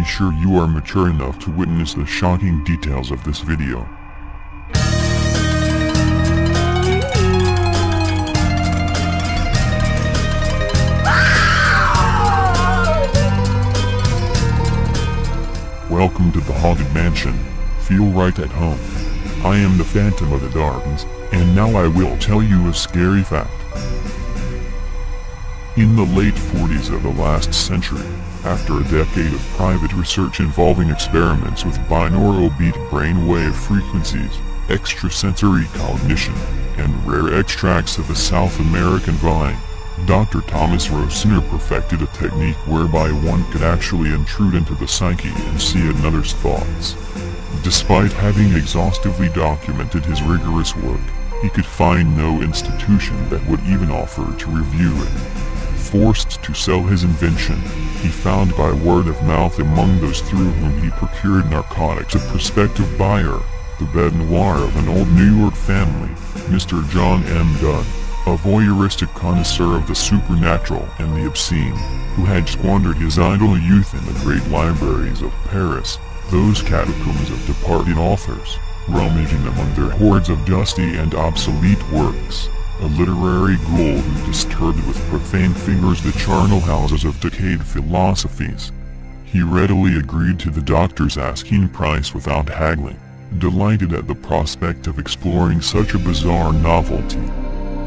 be sure you are mature enough to witness the shocking details of this video. Welcome to the Haunted Mansion. Feel right at home. I am the Phantom of the Gardens, and now I will tell you a scary fact. In the late 40s of the last century, after a decade of private research involving experiments with binaural beat brainwave frequencies, extrasensory cognition, and rare extracts of the South American vine, Dr. Thomas Rosner perfected a technique whereby one could actually intrude into the psyche and see another's thoughts. Despite having exhaustively documented his rigorous work, he could find no institution that would even offer to review it. Forced to sell his invention, he found by word of mouth among those through whom he procured narcotics a prospective buyer, the bête noire of an old New York family, Mr. John M. Dunn, a voyeuristic connoisseur of the supernatural and the obscene, who had squandered his idle youth in the great libraries of Paris, those catacombs of departed authors, rummaging among their hoards of dusty and obsolete works. A literary ghoul who disturbed with profane fingers the charnel houses of decayed philosophies. He readily agreed to the doctor's asking price without haggling, delighted at the prospect of exploring such a bizarre novelty.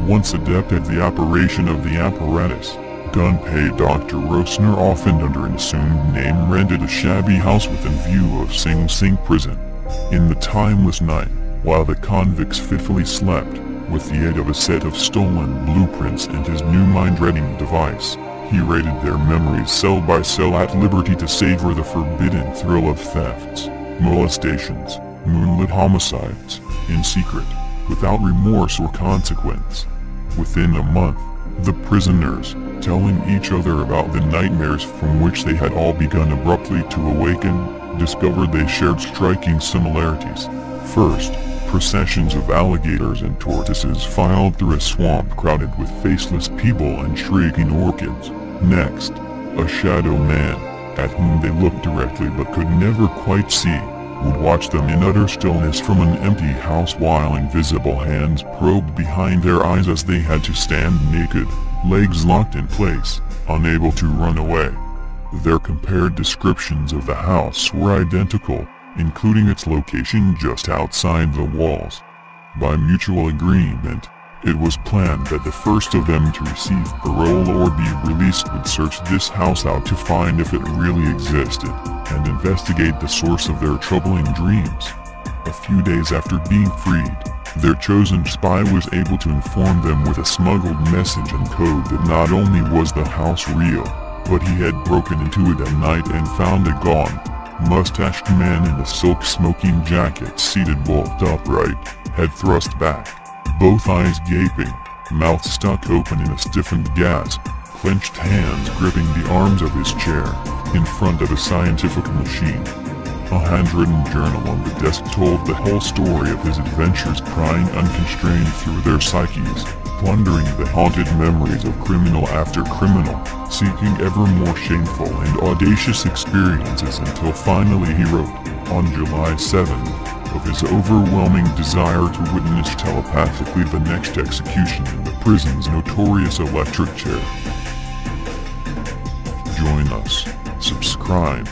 Once adept at the operation of the apparatus, Dunn paid Dr. Rosner off and under an assumed name rented a shabby house within view of Sing Sing prison. In the timeless night, while the convicts fitfully slept, with the aid of a set of stolen blueprints and his new mind-reading device, he raided their memories cell by cell at liberty to savor the forbidden thrill of thefts, molestations, moonlit homicides, in secret, without remorse or consequence. Within a month, the prisoners, telling each other about the nightmares from which they had all begun abruptly to awaken, discovered they shared striking similarities. First, processions of alligators and tortoises filed through a swamp crowded with faceless people and shrieking orchids. Next, a shadow man, at whom they looked directly but could never quite see, would watch them in utter stillness from an empty house while invisible hands probed behind their eyes as they had to stand naked, legs locked in place, unable to run away. Their compared descriptions of the house were identical, including its location just outside the walls. By mutual agreement, it was planned that the first of them to receive parole or be released would search this house out to find if it really existed, and investigate the source of their troubling dreams. A few days after being freed, their chosen spy was able to inform them with a smuggled message and code that not only was the house real, but he had broken into it at night and found a gaunt, mustached man in a silk smoking jacket seated bolt upright, head thrust back, both eyes gaping, mouth stuck open in a stiffened gasp, clenched hands gripping the arms of his chair, in front of a scientific machine. A handwritten journal on the desk told the whole story of his adventures, prying unconstrained through their psyches, plundering the haunted memories of criminal after criminal, seeking ever more shameful and audacious experiences until finally he wrote, on July 7, of his overwhelming desire to witness telepathically the next execution in the prison's notorious electric chair. Join us, subscribe,